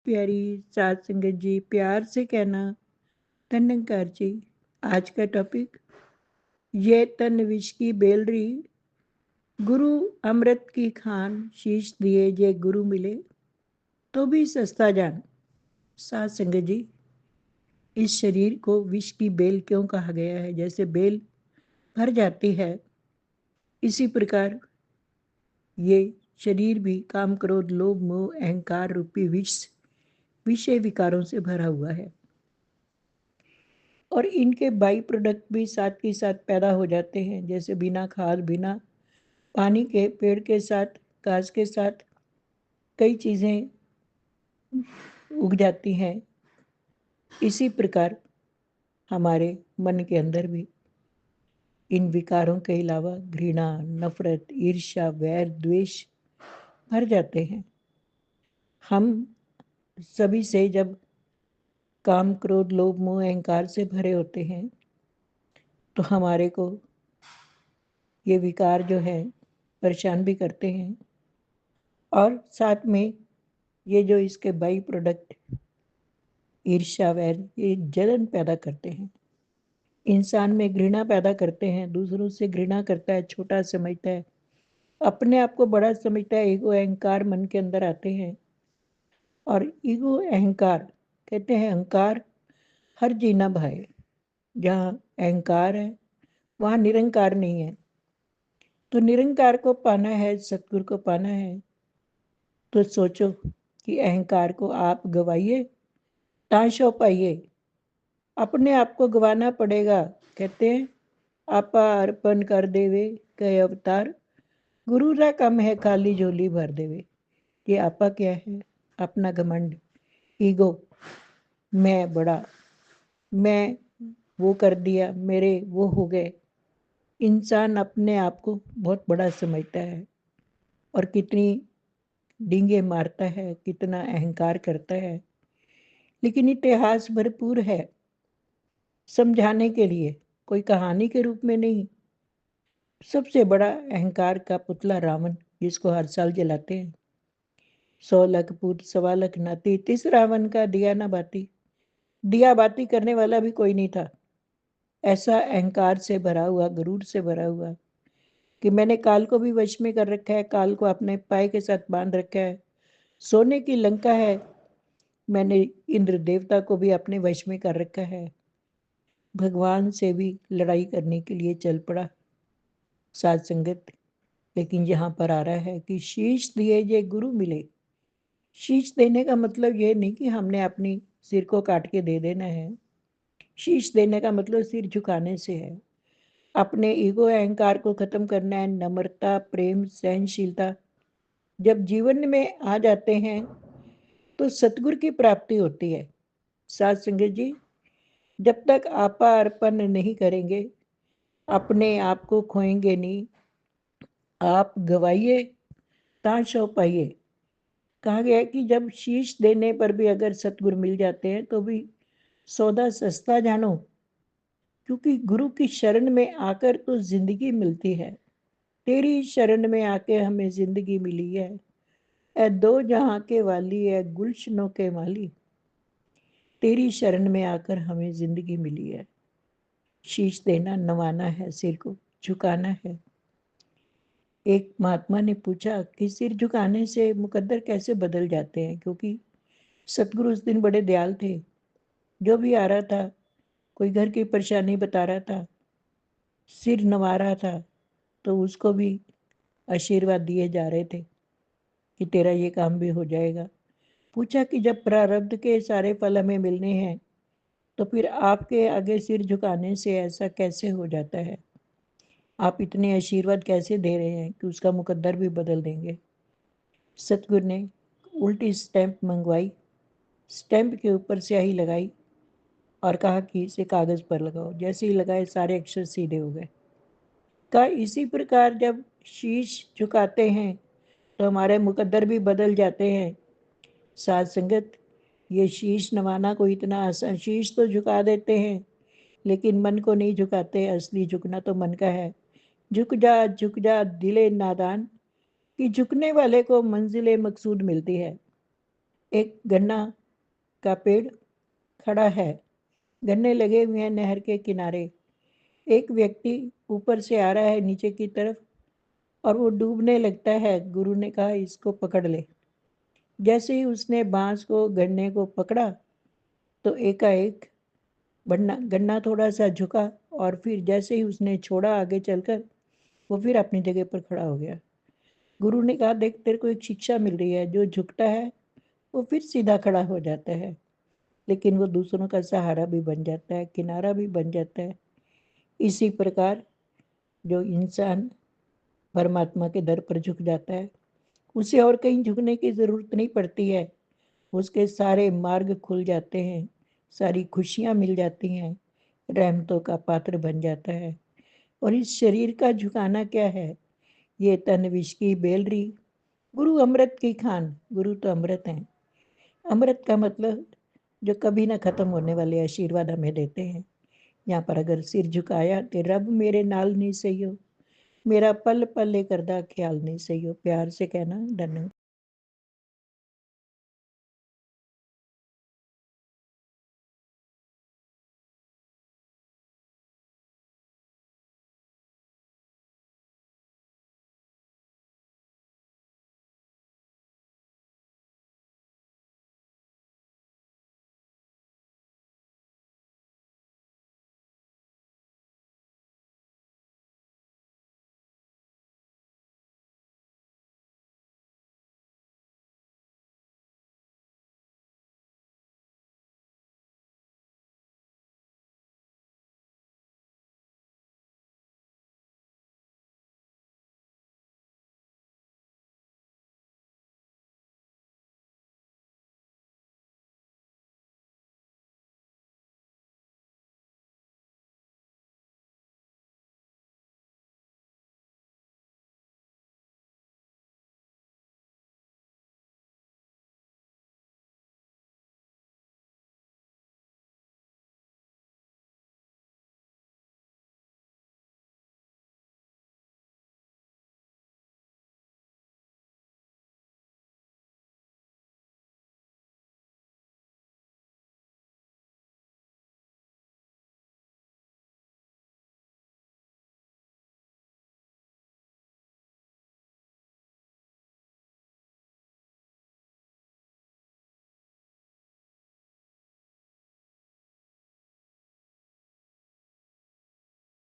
प्यारी सात संगत जी, प्यार से कहना धन्यकार जी। आज का टॉपिक, ये तन विष की बेलरी, गुरु अमृत की खान, शीश दिए जे गुरु मिले तो भी सस्ता जान। सात संगत जी, इस शरीर को विष की बेल क्यों कहा गया है? जैसे बेल भर जाती है, इसी प्रकार ये शरीर भी काम, क्रोध, लोभ, मोह, अहंकार रूपी विषय विकारों से भरा हुआ है। और इनके बाई प्रोडक्ट भी साथ के साथ पैदा हो जाते हैं, जैसे बिना खाद, बिना पानी के, पेड़ के साथ, घास के साथ कई चीज़ें उग जाती हैं। इसी प्रकार हमारे मन के अंदर भी इन विकारों के अलावा घृणा, नफरत, ईर्ष्या, वैर, द्वेष भर जाते हैं। हम सभी से जब काम, क्रोध, लोभ, मोह, अहंकार से भरे होते हैं तो हमारे को ये विकार जो है परेशान भी करते हैं, और साथ में ये जो इसके बाई प्रोडक्ट ईर्ष्या, वैर, ये जलन पैदा करते हैं, इंसान में घृणा पैदा करते हैं, दूसरों से घृणा करता है, छोटा समझता है, अपने आप को बड़ा समझता है। ईगो, अहंकार मन के अंदर आते हैं। और ईगो, अहंकार, कहते हैं अहंकार हर जीना भाए। जहाँ अहंकार है वहाँ निरंकार नहीं है। तो निरंकार को पाना है, सतगुरु को पाना है, तो सोचो कि अहंकार को आप गवाइए, ताशो पाइए। अपने आप को गवाना पड़ेगा। कहते हैं आपा अर्पण कर देवे कई अवतार, गुरु रा कम है खाली झोली भर देवे। ये आपा क्या है? अपना घमंड, ईगो, मैं बड़ा, मैं वो कर दिया, मेरे वो हो गए। इंसान अपने आप को बहुत बड़ा समझता है और कितनी डींगे मारता है, कितना अहंकार करता है। लेकिन इतिहास भरपूर है समझाने के लिए, कोई कहानी के रूप में नहीं। सबसे बड़ा अहंकार का पुतला रावण, जिसको हर साल जलाते हैं। 100 लाख पुत, 1.25 लाख नाती, तिस रावण का दिया ना बाती। दिया बाती करने वाला भी कोई नहीं था। ऐसा अहंकार से भरा हुआ, गरूर से भरा हुआ कि मैंने काल को भी वश में कर रखा है, काल को अपने पाए के साथ बांध रखा है। सोने की लंका है, मैंने इंद्र देवता को भी अपने वश में कर रखा है। भगवान से भी लड़ाई करने के लिए चल पड़ा साध संगत। लेकिन यहाँ पर आ रहा है कि शीश दिए ये गुरु मिले। शीश देने का मतलब ये नहीं कि हमने अपनी सिर को काट के दे देना है। शीश देने का मतलब सिर झुकाने से है। अपने ईगो, अहंकार को खत्म करना है। नम्रता, प्रेम, सहनशीलता जब जीवन में आ जाते हैं तो सतगुरु की प्राप्ति होती है। साथ संगत जी, जब तक आपा अर्पण नहीं करेंगे, अपने आप को खोएंगे नहीं, आप गवाइए ताशो पाइए। कहा गया है कि जब शीश देने पर भी अगर सतगुरु मिल जाते हैं तो भी सौदा सस्ता जानो, क्योंकि गुरु की शरण में आकर तो जिंदगी मिलती है। तेरी शरण में आके हमें जिंदगी मिली है, ए दो जहां के वाली है, गुलशनों के माली। तेरी शरण में आकर हमें जिंदगी मिली है। शीश देना, नवाना है, सिर को झुकाना है। एक महात्मा ने पूछा कि सिर झुकाने से मुकद्दर कैसे बदल जाते हैं, क्योंकि सतगुरु उस दिन बड़े दयाल थे। जो भी आ रहा था, कोई घर की परेशानी बता रहा था, सिर नवा रहा था, तो उसको भी आशीर्वाद दिए जा रहे थे कि तेरा ये काम भी हो जाएगा। पूछा कि जब प्रारब्ध के सारे फल हमें मिलने हैं तो फिर आपके आगे सिर झुकाने से ऐसा कैसे हो जाता है? आप इतने आशीर्वाद कैसे दे रहे हैं कि उसका मुकद्दर भी बदल देंगे? सतगुरु ने उल्टी स्टैंप मंगवाई, स्टैंप के ऊपर स्याही लगाई और कहा कि इसे कागज पर लगाओ। जैसे ही लगाए, सारे अक्षर सीधे हो गए। का इसी प्रकार जब शीश झुकाते हैं तो हमारे मुकद्दर भी बदल जाते हैं। साध संगत, ये शीश नवाना को इतना आसान, शीश तो झुका देते हैं लेकिन मन को नहीं झुकाते। असली झुकना तो मन का है। झुक जा दिले नादान, कि झुकने वाले को मंजिले मकसूद मिलती है। एक गन्ना का पेड़ खड़ा है, गन्ने लगे हुए हैं नहर के किनारे। एक व्यक्ति ऊपर से आ रहा है नीचे की तरफ और वो डूबने लगता है। गुरु ने कहा इसको पकड़ ले। जैसे ही उसने बांस को गन्ने को पकड़ा तो एकाएक गन्ना गन्ना थोड़ा सा झुका और फिर जैसे ही उसने छोड़ा आगे चलकर वो फिर अपनी जगह पर खड़ा हो गया। गुरु ने कहा देख तेरे को एक शिक्षा मिल रही है, जो झुकता है वो फिर सीधा खड़ा हो जाता है, लेकिन वो दूसरों का सहारा भी बन जाता है, किनारा भी बन जाता है। इसी प्रकार जो इंसान परमात्मा के दर पर झुक जाता है उसे और कहीं झुकने की जरूरत नहीं पड़ती है। उसके सारे मार्ग खुल जाते हैं, सारी खुशियां मिल जाती हैं, रहमतों का पात्र बन जाता है। और इस शरीर का झुकाना क्या है? ये तन विष की बेलरी, गुरु अमृत की खान। गुरु तो अमृत हैं। अमृत का मतलब जो कभी ना खत्म होने वाले आशीर्वाद हमें देते हैं। यहाँ पर अगर सिर झुकाया तो रब मेरे नाल नहीं सही हो, मेरा पल पल करदा ख्याल नहीं सही हो। प्यार से कहना। धन्यवाद।